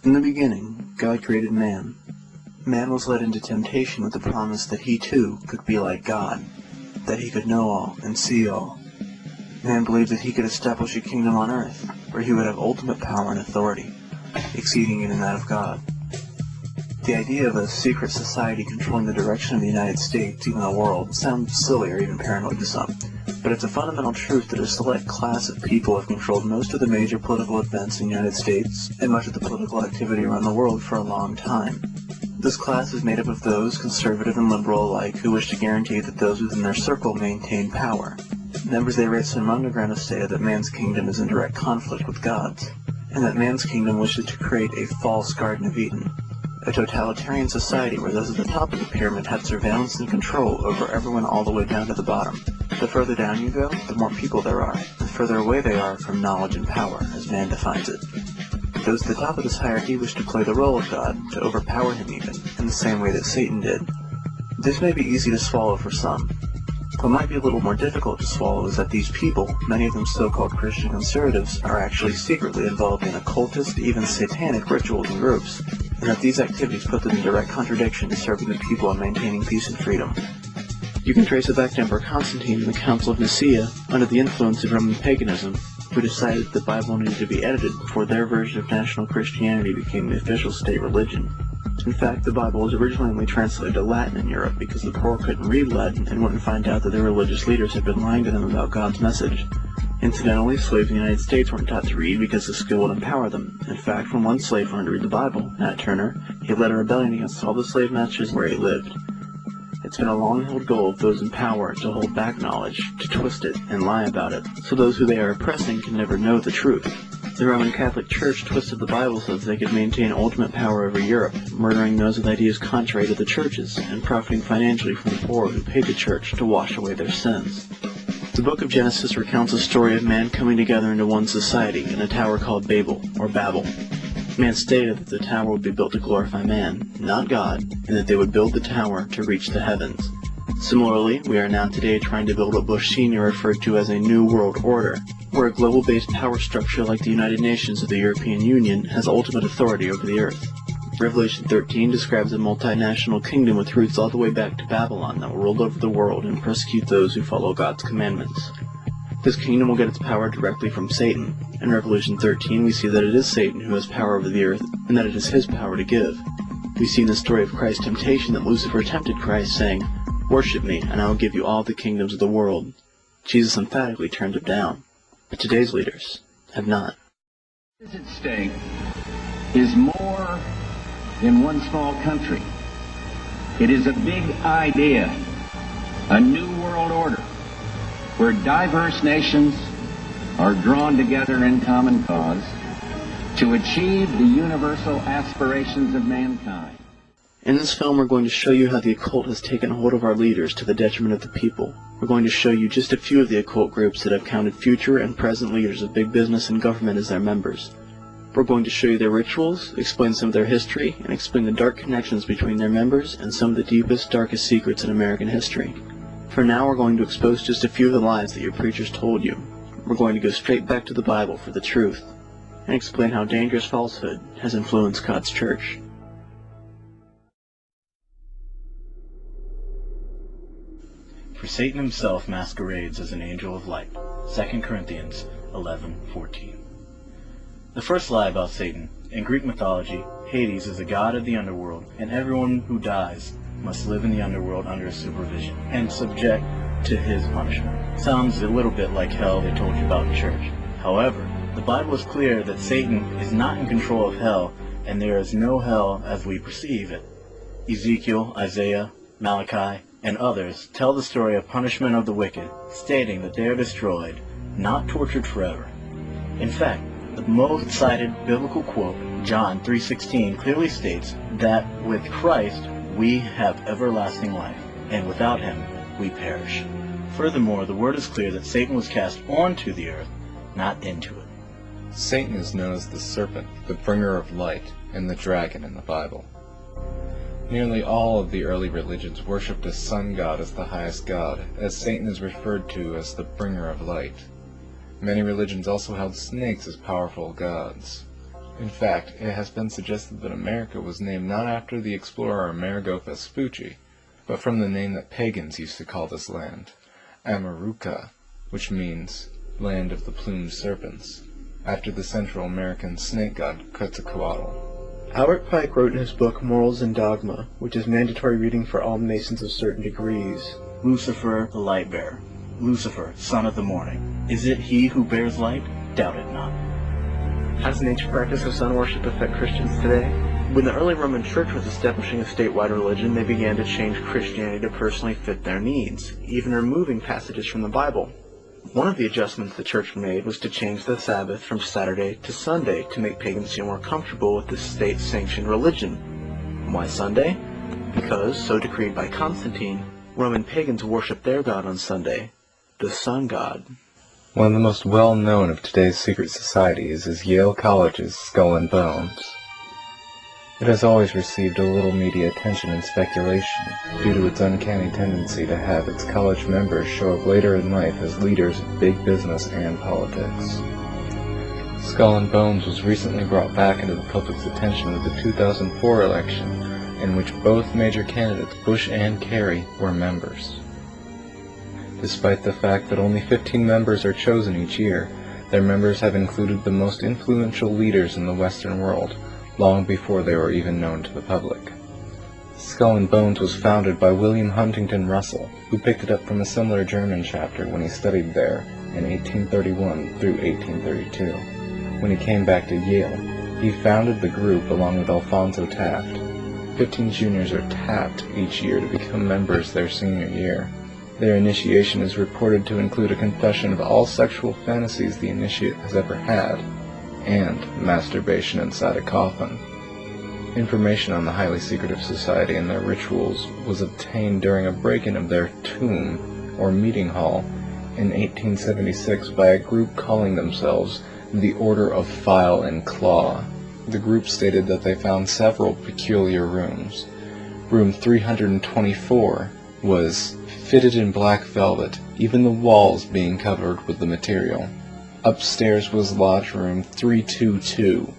In the beginning, God created man. Man was led into temptation with the promise that he too could be like God, that he could know all and see all. Man believed that he could establish a kingdom on earth, where he would have ultimate power and authority, exceeding even that of God. The idea of a secret society controlling the direction of the United States, even the world, sounds silly or even paranoid to some, but it's a fundamental truth that a select class of people have controlled most of the major political events in the United States and much of the political activity around the world for a long time. This class is made up of those, conservative and liberal alike, who wish to guarantee that those within their circle maintain power. Members of the Irate Cinema Underground have stated that man's kingdom is in direct conflict with God's, and that man's kingdom wishes to create a false Garden of Eden, a totalitarian society where those at the top of the pyramid have surveillance and control over everyone all the way down to the bottom. The further down you go, the more people there are, the further away they are from knowledge and power, as man defines it. Those at the top of this hierarchy wish to play the role of God, to overpower him even, in the same way that Satan did. This may be easy to swallow for some. What might be a little more difficult to swallow is that these people, many of them so-called Christian conservatives, are actually secretly involved in occultist, even satanic rituals and groups, and that these activities put them in direct contradiction to serving the people and maintaining peace and freedom. You can trace it back to Emperor Constantine in the Council of Nicaea, under the influence of Roman paganism, who decided that the Bible needed to be edited before their version of national Christianity became the official state religion. In fact, the Bible was originally only translated to Latin in Europe because the poor couldn't read Latin and wouldn't find out that their religious leaders had been lying to them about God's message. Incidentally, slaves in the United States weren't taught to read because the skill would empower them. In fact, when one slave learned to read the Bible, Nat Turner, he led a rebellion against all the slave masters where he lived. It's been a long-held goal of those in power to hold back knowledge, to twist it, and lie about it, so those who they are oppressing can never know the truth. The Roman Catholic Church twisted the Bible so that they could maintain ultimate power over Europe, murdering those with ideas contrary to the churches, and profiting financially from the poor who paid the church to wash away their sins. The book of Genesis recounts a story of man coming together into one society in a tower called Babel, or Babel. Man stated that the tower would be built to glorify man, not God, and that they would build the tower to reach the heavens. Similarly, we are now today trying to build what Bush Sr. referred to as a New World Order, where a global-based power structure like the United Nations or the European Union has ultimate authority over the earth. Revelation 13 describes a multinational kingdom with roots all the way back to Babylon that will rule over the world and persecute those who follow God's commandments. This kingdom will get its power directly from Satan. In Revelation 13, we see that it is Satan who has power over the earth, and that it is his power to give. We see in the story of Christ's temptation that Lucifer tempted Christ, saying, "Worship me, and I will give you all the kingdoms of the world." Jesus emphatically turned him down, but today's leaders have not. What is at stake is more than one small country. It is a big idea, a new world order, where diverse nations are drawn together in common cause to achieve the universal aspirations of mankind. In this film, we're going to show you how the occult has taken hold of our leaders to the detriment of the people. We're going to show you just a few of the occult groups that have counted future and present leaders of big business and government as their members. We're going to show you their rituals, explain some of their history, and explain the dark connections between their members and some of the deepest, darkest secrets in American history. For now, we're going to expose just a few of the lies that your preachers told you. We're going to go straight back to the Bible for the truth, and explain how dangerous falsehood has influenced God's church. For Satan himself masquerades as an angel of light. 2 Corinthians 11:14. The first lie about Satan. In Greek mythology, Hades is a god of the underworld, and everyone who dies must live in the underworld under his supervision, and subject to his punishment. Sounds a little bit like hell they told you about in church. However, the Bible is clear that Satan is not in control of hell, and there is no hell as we perceive it. Ezekiel, Isaiah, Malachi, and others tell the story of punishment of the wicked, stating that they are destroyed, not tortured forever. In fact, the most cited biblical quote, John 3:16, clearly states that with Christ we have everlasting life, and without him we perish. Furthermore, the word is clear that Satan was cast onto the earth, not into it. Satan is known as the serpent, the bringer of light, and the dragon in the Bible. Nearly all of the early religions worshipped a sun god as the highest god, as Satan is referred to as the bringer of light. Many religions also held snakes as powerful gods. In fact, it has been suggested that America was named not after the explorer Amerigo Vespucci, but from the name that pagans used to call this land, Amaruca, which means land of the plumed serpents, after the Central American snake god Quetzalcoatl. Albert Pike wrote in his book Morals and Dogma, which is mandatory reading for all Masons of certain degrees, Lucifer, the light bearer. Lucifer, son of the morning. Is it he who bears light? Doubt it not. How does the ancient practice of sun worship affect Christians today? When the early Roman Church was establishing a statewide religion, they began to change Christianity to personally fit their needs, even removing passages from the Bible. One of the adjustments the Church made was to change the Sabbath from Saturday to Sunday to make pagans feel more comfortable with the state-sanctioned religion. Why Sunday? Because, so decreed by Constantine, Roman pagans worshiped their god on Sunday, the sun god. One of the most well-known of today's secret societies is Yale College's Skull and Bones. It has always received a little media attention and speculation due to its uncanny tendency to have its college members show up later in life as leaders of big business and politics. Skull and Bones was recently brought back into the public's attention with the 2004 election, in which both major candidates, Bush and Kerry, were members. Despite the fact that only 15 members are chosen each year, their members have included the most influential leaders in the Western world, long before they were even known to the public. Skull and Bones was founded by William Huntington Russell, who picked it up from a similar German chapter when he studied there in 1831 through 1832. When he came back to Yale, he founded the group along with Alphonso Taft. 15 juniors are tapped each year to become members their senior year. Their initiation is reported to include a confession of all sexual fantasies the initiate has ever had, and masturbation inside a coffin. Information on the highly secretive society and their rituals was obtained during a break-in of their tomb, or meeting hall, in 1876 by a group calling themselves the Order of File and Claw. The group stated that they found several peculiar rooms. Room 324 was fitted in black velvet, even the walls being covered with the material. Upstairs was lodge room 322,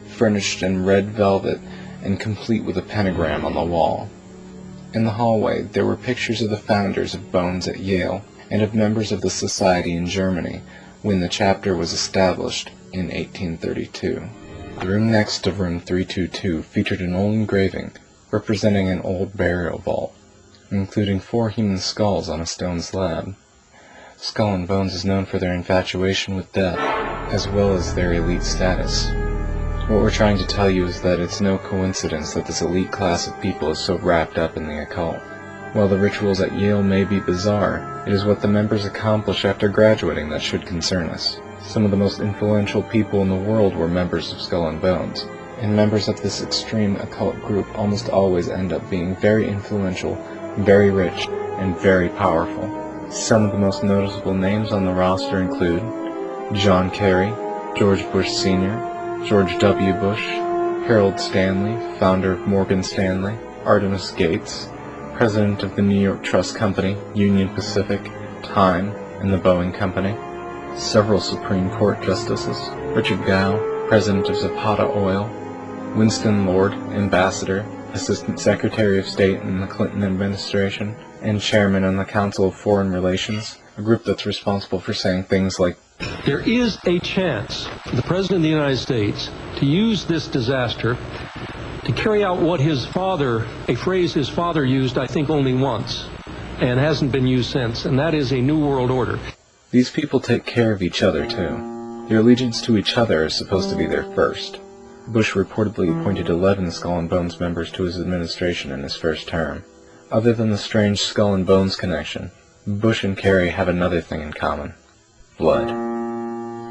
furnished in red velvet and complete with a pentagram on the wall. In the hallway there were pictures of the founders of Bones at Yale and of members of the society in Germany when the chapter was established in 1832. The room next to room 322 featured an old engraving representing an old burial vault, including 4 human skulls on a stone slab. Skull and Bones is known for their infatuation with death, as well as their elite status. What we're trying to tell you is that it's no coincidence that this elite class of people is so wrapped up in the occult. While the rituals at Yale may be bizarre, it is what the members accomplish after graduating that should concern us. Some of the most influential people in the world were members of Skull and Bones, and members of this extreme occult group almost always end up being very influential, very rich, and very powerful. Some of the most noticeable names on the roster include John Kerry, George Bush Sr., George W. Bush, Harold Stanley, founder of Morgan Stanley, Artemis Gates, president of the New York Trust Company, Union Pacific, Time, and the Boeing Company, several Supreme Court justices, Richard Gow, president of Zapata Oil, Winston Lord, ambassador, Assistant Secretary of State in the Clinton administration, and chairman on the Council of Foreign Relations, a group that's responsible for saying things like, "There is a chance for the President of the United States to use this disaster to carry out what his father, a phrase his father used, I think, only once, and hasn't been used since, and that is a New World Order." These people take care of each other, too. Their allegiance to each other is supposed to be their first. Bush reportedly appointed 11 Skull and Bones members to his administration in his first term. Other than the strange Skull and Bones connection, Bush and Kerry have another thing in common: blood.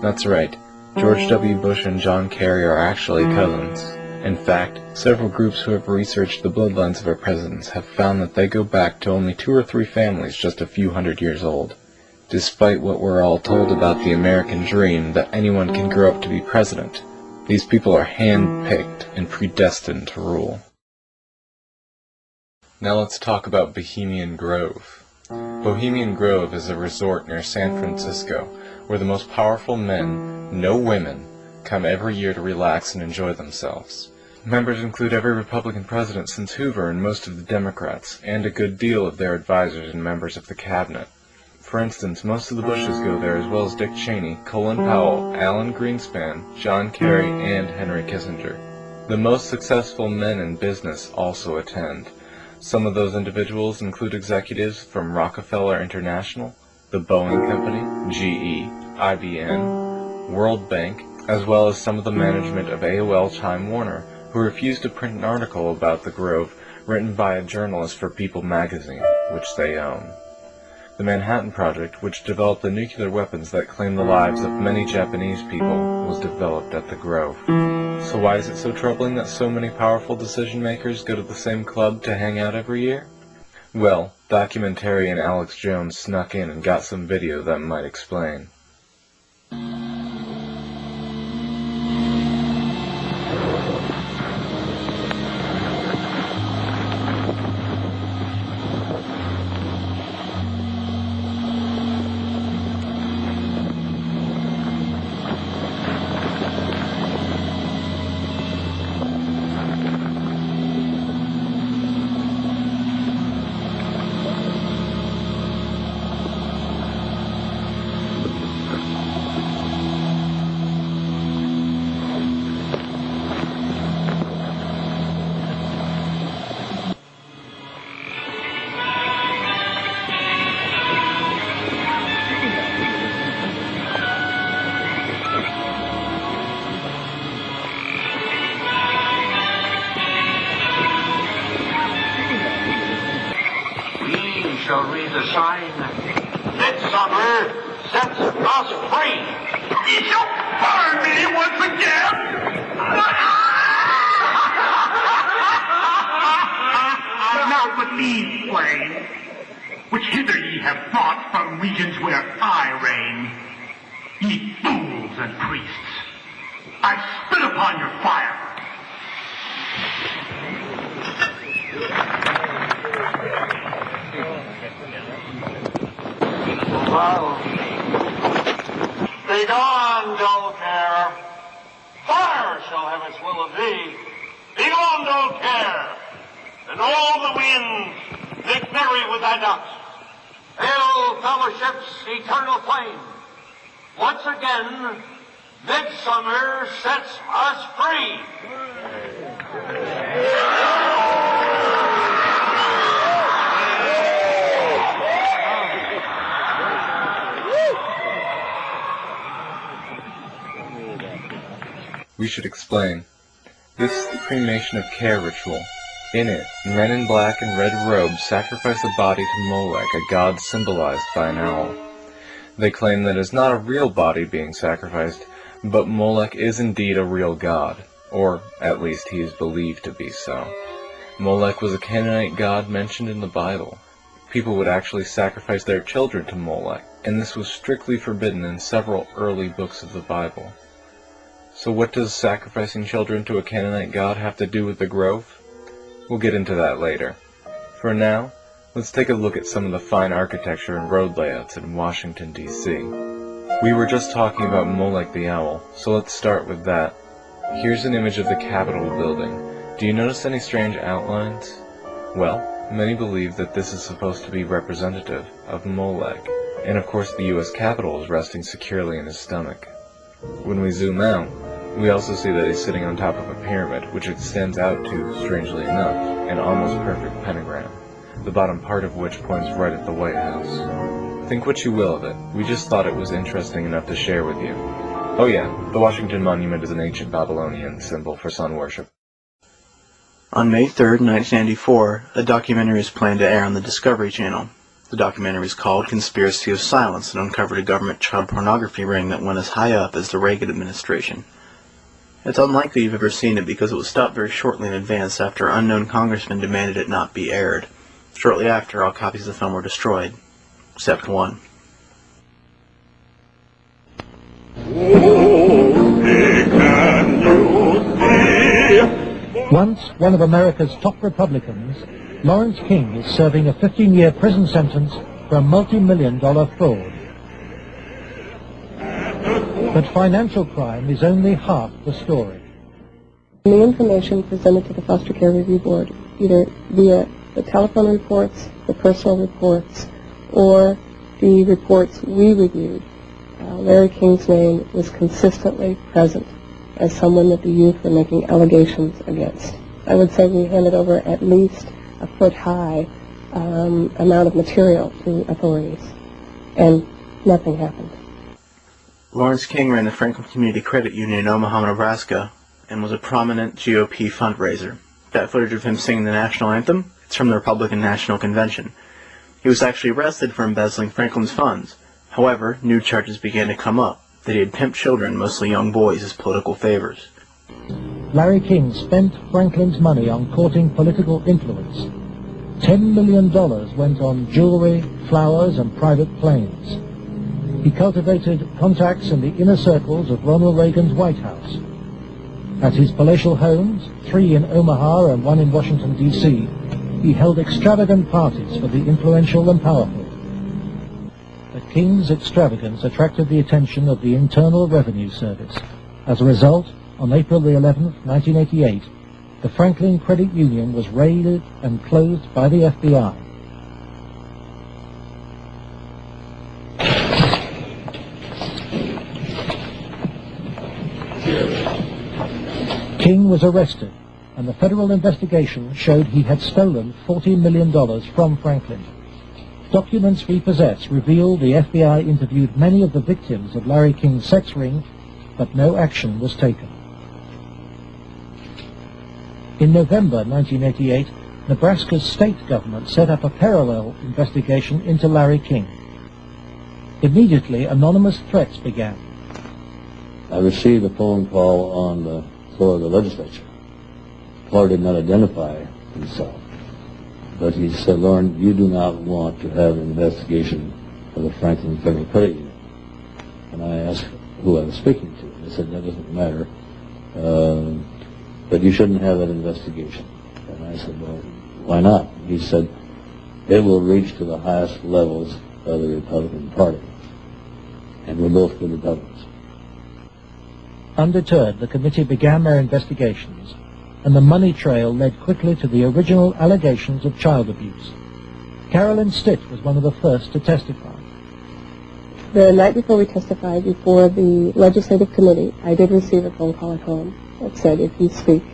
That's right, George W. Bush and John Kerry are actually cousins. In fact, several groups who have researched the bloodlines of our presidents have found that they go back to only 2 or 3 families just a few hundred years old. Despite what we're all told about the American dream that anyone can grow up to be president, these people are hand-picked and predestined to rule. Now let's talk about Bohemian Grove. Bohemian Grove is a resort near San Francisco where the most powerful men, no women, come every year to relax and enjoy themselves. Members include every Republican president since Hoover and most of the Democrats, and a good deal of their advisors and members of the cabinet. For instance, most of the Bushes go there, as well as Dick Cheney, Colin Powell, Alan Greenspan, John Kerry, and Henry Kissinger. The most successful men in business also attend. Some of those individuals include executives from Rockefeller International, the Boeing Company, GE, IBM, World Bank, as well as some of the management of AOL Time Warner, who refused to print an article about the Grove written by a journalist for People magazine, which they own. The Manhattan Project, which developed the nuclear weapons that claimed the lives of many Japanese people, was developed at the Grove. So why is it so troubling that so many powerful decision-makers go to the same club to hang out every year? Well, documentarian Alex Jones snuck in and got some video that might explain. Shall read the sign. Midsummer sets us free. You shall burn me once again. Now believe, Swain, which hither ye have brought from regions where I reign. Ye fools and priests, I spit upon your fire. Well, begone, dull care. Fire shall have its will of thee. Begone, dull care. And all the winds make merry with thy dust. Hail, fellowship's eternal flame. Once again, midsummer sets us free. We should explain. This is the cremation of care ritual. In it, men in black and red robes sacrifice a body to Molech, a god symbolized by an owl. They claim that it is not a real body being sacrificed, but Molech is indeed a real god, or at least he is believed to be so. Molech was a Canaanite god mentioned in the Bible. People would actually sacrifice their children to Molech, and this was strictly forbidden in several early books of the Bible. So what does sacrificing children to a Canaanite god have to do with the Grove? We'll get into that later. For now, let's take a look at some of the fine architecture and road layouts in Washington, D.C. We were just talking about Molech the Owl, so let's start with that. Here's an image of the Capitol building. Do you notice any strange outlines? Well, many believe that this is supposed to be representative of Molech, and of course the U.S. Capitol is resting securely in his stomach. When we zoom out, we also see that he's sitting on top of a pyramid, which extends out to, strangely enough, an almost perfect pentagram, the bottom part of which points right at the White House. Think what you will of it, we just thought it was interesting enough to share with you. Oh yeah, the Washington Monument is an ancient Babylonian symbol for sun worship. On May 3rd, 1994, a documentary is planned to air on the Discovery Channel. The documentary is called Conspiracy of Silence and uncovered a government child pornography ring that went as high up as the Reagan administration. It's unlikely you've ever seen it because it was stopped very shortly in advance after unknown congressmen demanded it not be aired. Shortly after, all copies of the film were destroyed, except one. Once one of America's top Republicans, Lawrence King is serving a 15-year prison sentence for a multi-million-dollar fraud. But financial crime is only half the story. The information presented to the Foster Care Review Board, either via the telephone reports, the personal reports, or the reports we reviewed, Larry King's name was consistently present as someone that the youth were making allegations against. I would say we handed over at least a foot-high amount of material to authorities, and nothing happened. Lawrence King ran the Franklin Community Credit Union in Omaha, Nebraska, and was a prominent GOP fundraiser. That footage of him singing the national anthem, it's from the Republican National Convention. He was actually arrested for embezzling Franklin's funds. However, new charges began to come up that he had pimped children, mostly young boys, as political favors. Larry King spent Franklin's money on courting political influence. $10 million went on jewelry, flowers, and private planes. He cultivated contacts in the inner circles of Ronald Reagan's White House. At his palatial homes, 3 in Omaha and 1 in Washington, D.C., he held extravagant parties for the influential and powerful. The King's extravagance attracted the attention of the Internal Revenue Service. As a result, on April the 11th, 1988, the Franklin Credit Union was raided and closed by the FBI. King was arrested, and the federal investigation showed he had stolen $40 million from Franklin. Documents we possess reveal the FBI interviewed many of the victims of Larry King's sex ring, but no action was taken. In November 1988, Nebraska's state government set up a parallel investigation into Larry King. Immediately, anonymous threats began. I received a phone call on the floor of the legislature. The caller did not identify himself, but he said, "Lauren, you do not want to have an investigation of the Franklin Federal Credit Union." And I asked who I was speaking to. They said, "That doesn't matter, but you shouldn't have that investigation." And I said, "Well, why not?" He said, "It will reach to the highest levels of the Republican Party, and we're both good Republicans." Undeterred, the committee began their investigations, and the money trail led quickly to the original allegations of child abuse. Carolyn Stitt was one of the first to testify. The night before we testified before the legislative committee, I did receive a phone call at home that said, "If you speak,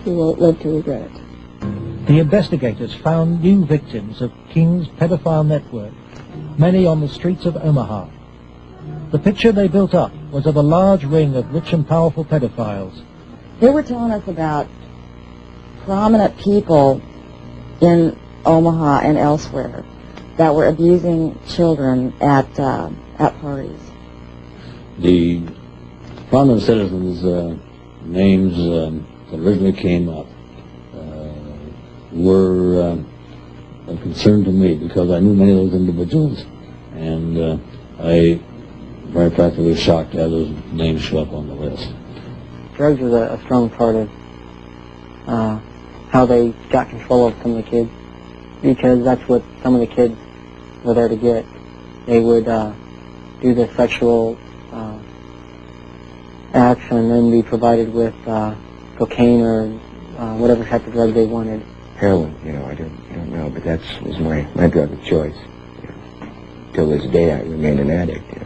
you won't live to regret it." The investigators found new victims of King's pedophile network, many on the streets of Omaha. The picture they built up was of a large ring of rich and powerful pedophiles. They were telling us about prominent people in Omaha and elsewhere that were abusing children at parties. The prominent citizens' names that originally came up were of concern to me because I knew many of those individuals, and I very frankly was shocked to have those names show up on the list. Drugs was a strong part of how they got control of some of the kids, because that's what some of the kids were there to get. They would do the sexual acts and then be provided with cocaine or whatever type of drug they wanted. Heroin, I don't know, but that was my drug of choice. Till this day, I remain an addict.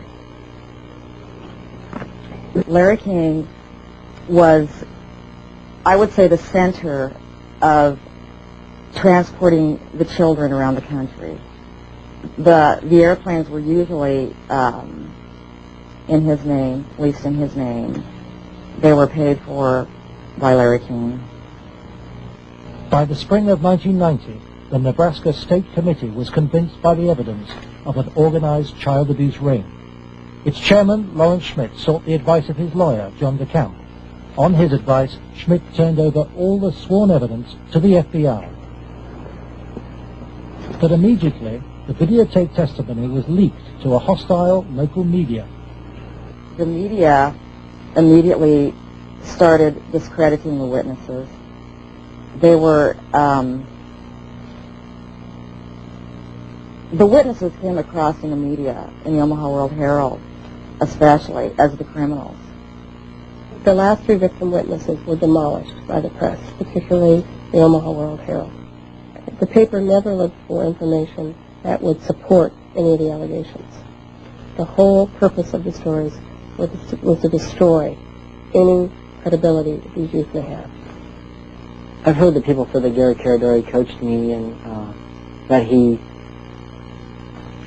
Larry King was, I would say, the center of transporting the children around the country. The airplanes were usually in his name, at least in his name. They were paid for by Larry King. By the spring of 1990, the Nebraska State Committee was convinced by the evidence of an organized child abuse ring. Its chairman, Lawrence Schmidt, sought the advice of his lawyer, John DeCamp. On his advice, Schmidt turned over all the sworn evidence to the FBI. But immediately, the videotape testimony was leaked to a hostile local media. The media immediately started discrediting the witnesses. They were, the witnesses came across in the media, in the Omaha World Herald, especially, as the criminals. The last 3 victim witnesses were demolished by the press, particularly the Omaha World Herald. The paper never looked for information that would support any of the allegations. The whole purpose of the stories was to destroy any credibility that these youth may have. I've heard that people said that Gary Caradori coached me and that he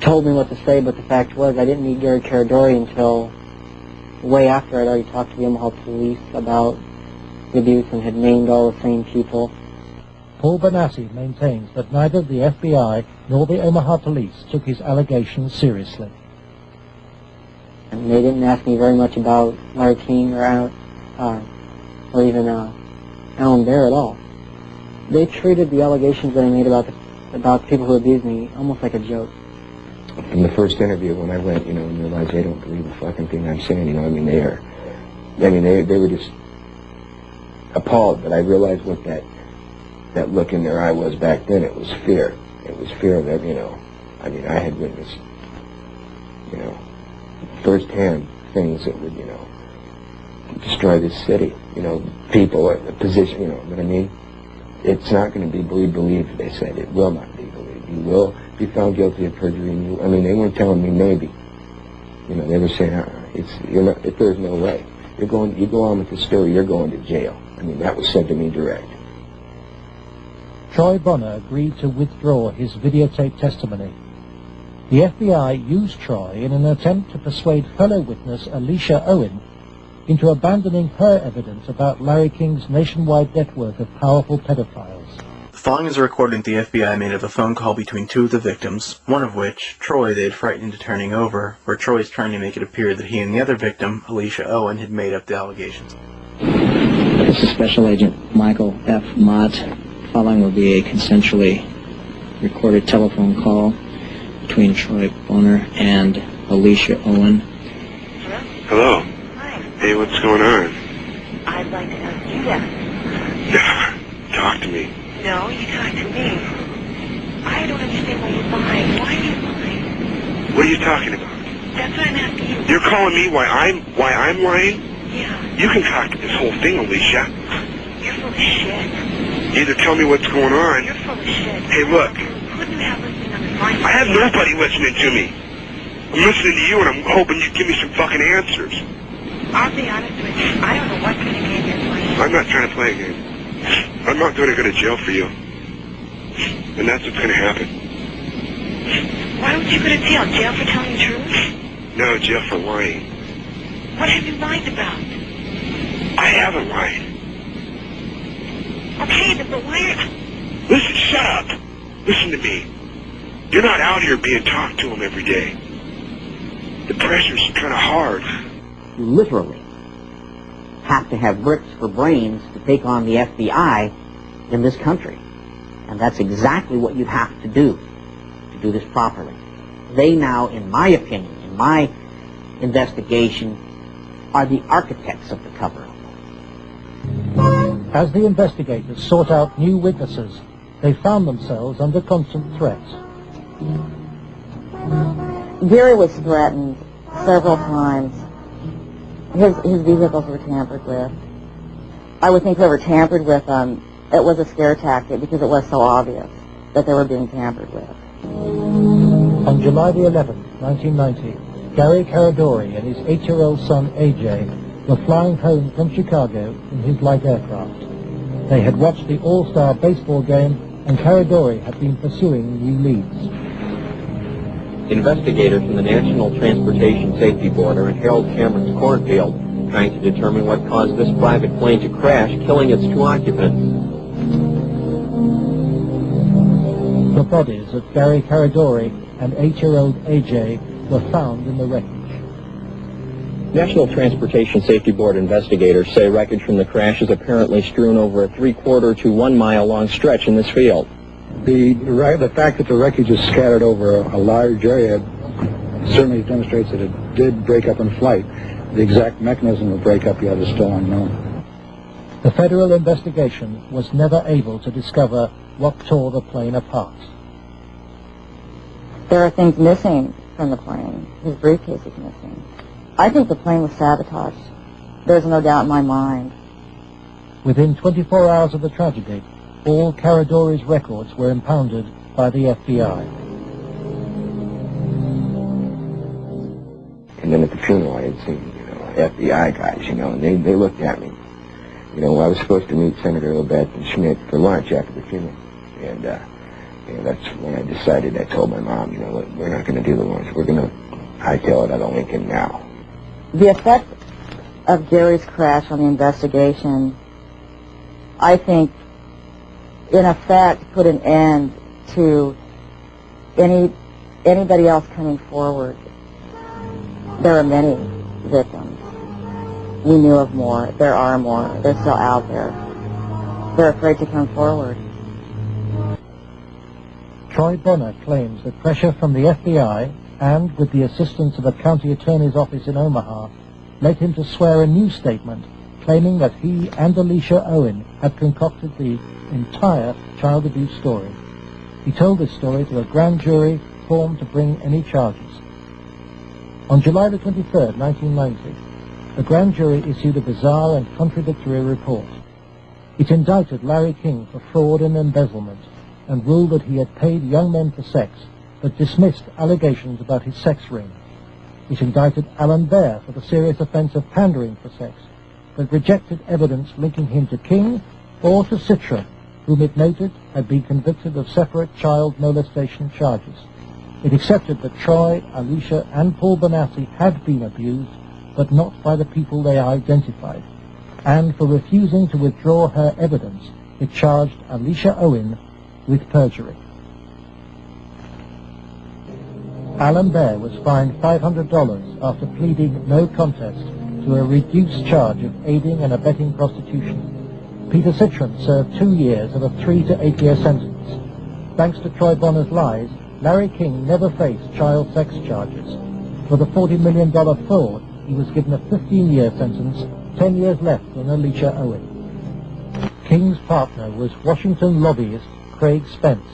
told me what to say, but the fact was I didn't meet Gary Caradori until way after I'd already talked to the Omaha police about the abuse and had named all the same people. Paul Benassi maintains that neither the FBI nor the Omaha police took his allegations seriously. And they didn't ask me very much about Larry King or even Alan Bear at all. They treated the allegations that I made about people who abused me almost like a joke. From the first interview when I went, and realized they don't believe a fucking thing I'm saying, they were just appalled. But I realized what that look in their eye was back then. It was fear. It was fear that, I had witnessed, firsthand things that would, destroy this city. People, a position, what I mean? It's not going to be believed, they said. It will not be believed. You will be found guilty of perjury. And they weren't telling me maybe. They were saying, there's no way. You go on with the story, you're going to jail. That was said to me direct. Troy Bonner agreed to withdraw his videotape testimony. The FBI used Troy in an attempt to persuade fellow witness Alicia Owen into abandoning her evidence about Larry King's nationwide network of powerful pedophiles. The following is a recording the FBI made of a phone call between 2 of the victims, one of which, Troy, they had frightened into turning over, where Troy's trying to make it appear that he and the other victim, Alicia Owen, had made up the allegations. This is Special Agent Michael F. Mott. Following will be a consensually recorded telephone call between Troy Bonner and Alicia Owen. Hello? Hi. Hey, what's going on? I'd like to ask you that. Yeah, talk to me. No, you talk to me. I don't understand why you're lying. Why are you lying? What are you talking about? That's what I'm asking you. You're calling me why I'm lying? Yeah. You can talk to this whole thing, Alicia. You're full of shit. Either tell me what's going on. You're full of shit. Hey, look. Who do you have listening on the line? I have nobody listening to me. I'm listening to you, and I'm hoping you give me some fucking answers. I'll be honest with you. I don't know what kind of game you're playing. I'm not trying to play a game. I'm not going to go to jail for you. And that's what's going to happen. Why would you go to jail? Jail for telling the truth? No, jail for lying. What have you lied about? I haven't lied. Okay, then, but why are... Listen, shut up. Listen to me. You're not out here being talked to them every day. The pressure's kind of hard. You literally have to have bricks for brains to take on the FBI in this country. And that's exactly what you have to do this properly. They now, in my opinion, in my investigation, are the architects of the cover-up. As the investigators sought out new witnesses, they found themselves under constant threat. Gary was threatened several times. His vehicles were tampered with. I would think whoever tampered with them, it was a scare tactic because it was so obvious that they were being tampered with. On July the 11th, 1990, Gary Caradori and his 8-year-old son, AJ, were flying home from Chicago in his light aircraft. They had watched the All-Star baseball game, and Caradori had been pursuing new leads. Investigators from the National Transportation Safety Board are in Harold Cameron's cornfield, trying to determine what caused this private plane to crash, killing its 2 occupants. The bodies of Gary Caradori and 8-year-old AJ were found in the wreckage. National Transportation Safety Board investigators say wreckage from the crash is apparently strewn over a 3/4 to 1 mile long stretch in this field. The fact that the wreckage is scattered over a large area certainly demonstrates that it did break up in flight. The exact mechanism of breakup yet is still unknown. The federal investigation was never able to discover what tore the plane apart. There are things missing from the plane. His briefcase is missing. I think the plane was sabotaged. There's no doubt in my mind. Within 24 hours of the tragedy, all Caradori's records were impounded by the FBI. And then at the funeral, I had seen, FBI guys, and they looked at me. I was supposed to meet Senator Obed and Schmidt for lunch after the funeral. And, that's when I decided, I told my mom, we're not going to do the lunch. We're going to hightail it out of Lincoln now. The effect of Gary's crash on the investigation, I think, in effect, put an end to anybody else coming forward. There are many victims. We knew of more. There are more. They're still out there. They're afraid to come forward. Troy Bonner claims that pressure from the FBI and, with the assistance of a county attorney's office in Omaha, led him to swear a new statement claiming that he and Alicia Owen had concocted the entire child abuse story. He told this story to a grand jury formed to bring any charges. On July the 23rd, 1990, the grand jury issued a bizarre and contradictory report. It indicted Larry King for fraud and embezzlement and ruled that he had paid young men for sex, but dismissed allegations about his sex ring. It indicted Alan Baer for the serious offense of pandering for sex, but rejected evidence linking him to King or to Citra, whom it noted had been convicted of separate child molestation charges. It accepted that Troy, Alicia, and Paul Bonassi had been abused, but not by the people they identified. And for refusing to withdraw her evidence, it charged Alicia Owen with perjury. Alan Baer was fined $500 after pleading no contest to a reduced charge of aiding and abetting prostitution. Peter Citron served 2 years of a 3 to 8 year sentence. Thanks to Troy Bonner's lies, Larry King never faced child sex charges. For the $40 million fraud, he was given a 15-year sentence, 10 years less than Alicia Owen. King's partner was Washington lobbyist Craig Spence.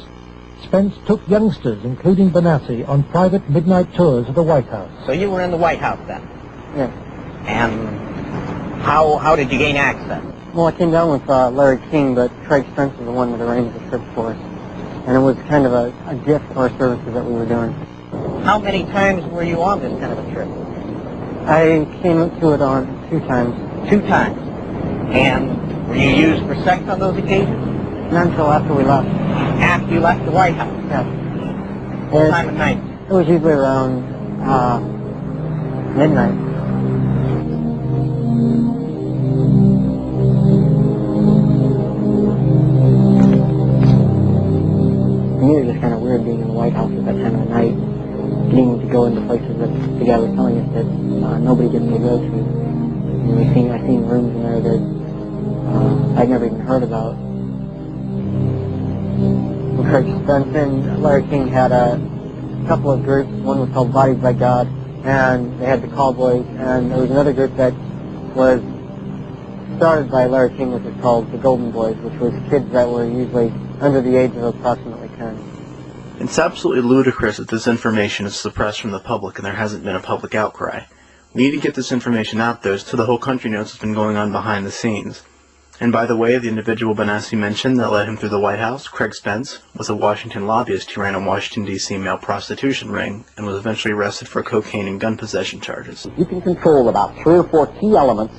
Spence took youngsters, including Bonassi, on private midnight tours of the White House. So you were in the White House then? Yes. And how did you gain access? Well, I came down with Larry King, but Craig Spence was the one that arranged the trip for us. And it was kind of a gift for our services that we were doing. How many times were you on this kind of a trip? I came to it on 2 times. 2 times. And were you used for sex on those occasions? Not until after we left. After you left the White House? Yeah. What time of night? It was usually around midnight. For me, it was just kind of weird being in the White House at that time of the night, getting to go into places that the guy was telling us that nobody gets to go to. And I seen rooms in there that I'd never even heard about. Craig Spence and Larry King had a couple of groups. One was called Bodies by God, and they had the Cowboys, and there was another group that was started by Larry King, which was called the Golden Boys, which was kids that were usually under the age of approximately 10. It's absolutely ludicrous that this information is suppressed from the public and there hasn't been a public outcry. We need to get this information out there so the whole country knows what's been going on behind the scenes. And by the way, the individual Bonassi mentioned that led him through the White House, Craig Spence, was a Washington lobbyist who ran a Washington, D.C. male prostitution ring and was eventually arrested for cocaine and gun possession charges. You can control about 3 or 4 key elements.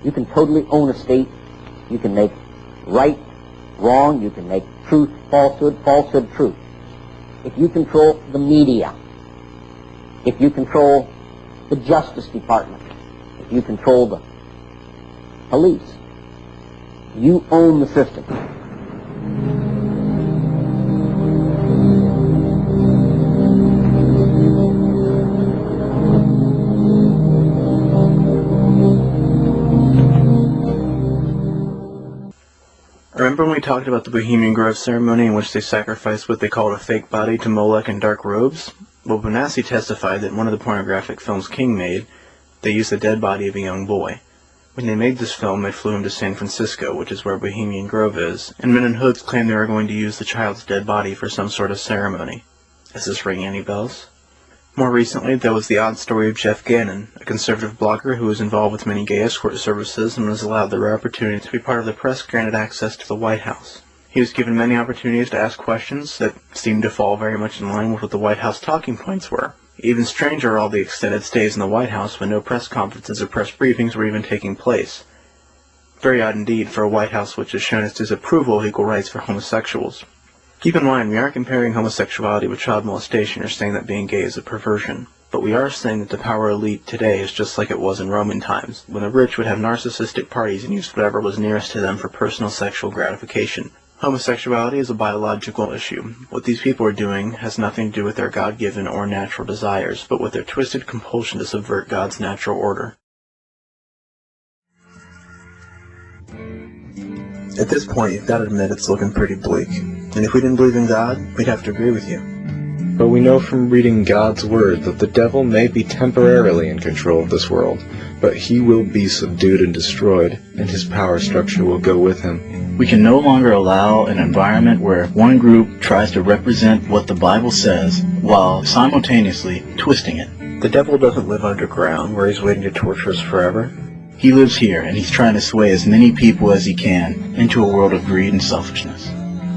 You can totally own a state. You can make right wrong. You can make truth falsehood, falsehood truth. If you control the media, if you control the Justice Department, if you control the police, you own the system. Remember when we talked about the Bohemian Grove ceremony in which they sacrificed what they called a fake body to Molech in dark robes? Well, Bonassi testified that in one of the pornographic films King made, they used the dead body of a young boy. When they made this film, they flew him to San Francisco, which is where Bohemian Grove is, and men in hoods claimed they were going to use the child's dead body for some sort of ceremony. Does this ring any bells? More recently, there was the odd story of Jeff Gannon, a conservative blogger who was involved with many gay escort services and was allowed the rare opportunity to be part of the press granted access to the White House. He was given many opportunities to ask questions that seemed to fall very much in line with what the White House talking points were. Even stranger are all the extended stays in the White House when no press conferences or press briefings were even taking place. Very odd indeed for a White House which has shown its disapproval of equal rights for homosexuals. Keep in mind, we aren't comparing homosexuality with child molestation or saying that being gay is a perversion. But we are saying that the power elite today is just like it was in Roman times, when the rich would have narcissistic parties and use whatever was nearest to them for personal sexual gratification. Homosexuality is a biological issue. What these people are doing has nothing to do with their God-given or natural desires, but with their twisted compulsion to subvert God's natural order. At this point, you've got to admit it's looking pretty bleak. And if we didn't believe in God, we'd have to agree with you. But we know from reading God's Word that the devil may be temporarily in control of this world, but he will be subdued and destroyed, and his power structure will go with him. We can no longer allow an environment where one group tries to represent what the Bible says while simultaneously twisting it. The devil doesn't live underground where he's waiting to torture us forever. He lives here, and he's trying to sway as many people as he can into a world of greed and selfishness.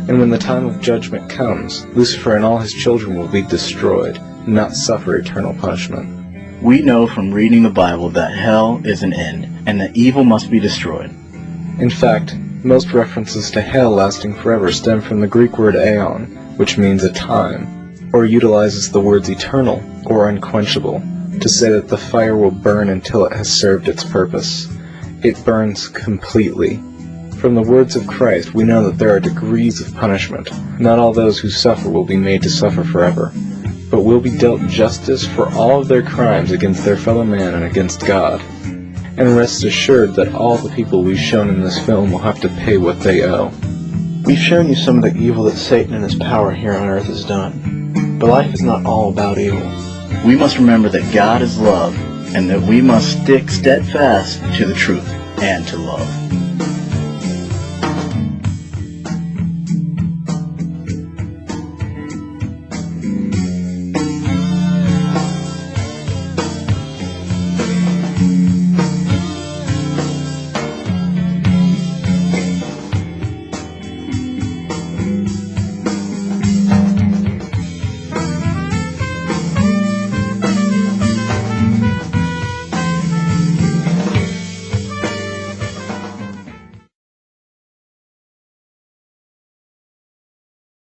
And when the time of judgment comes, Lucifer and all his children will be destroyed, not suffer eternal punishment. We know from reading the Bible that hell is an end, and that evil must be destroyed. In fact, most references to hell lasting forever stem from the Greek word aeon, which means a time, or utilizes the words eternal or unquenchable, to say that the fire will burn until it has served its purpose. It burns completely. From the words of Christ, we know that there are degrees of punishment. Not all those who suffer will be made to suffer forever, but will be dealt justice for all of their crimes against their fellow man and against God. And rest assured that all the people we've shown in this film will have to pay what they owe. We've shown you some of the evil that Satan and his power here on earth has done. But life is not all about evil. We must remember that God is love, and that we must stick steadfast to the truth and to love.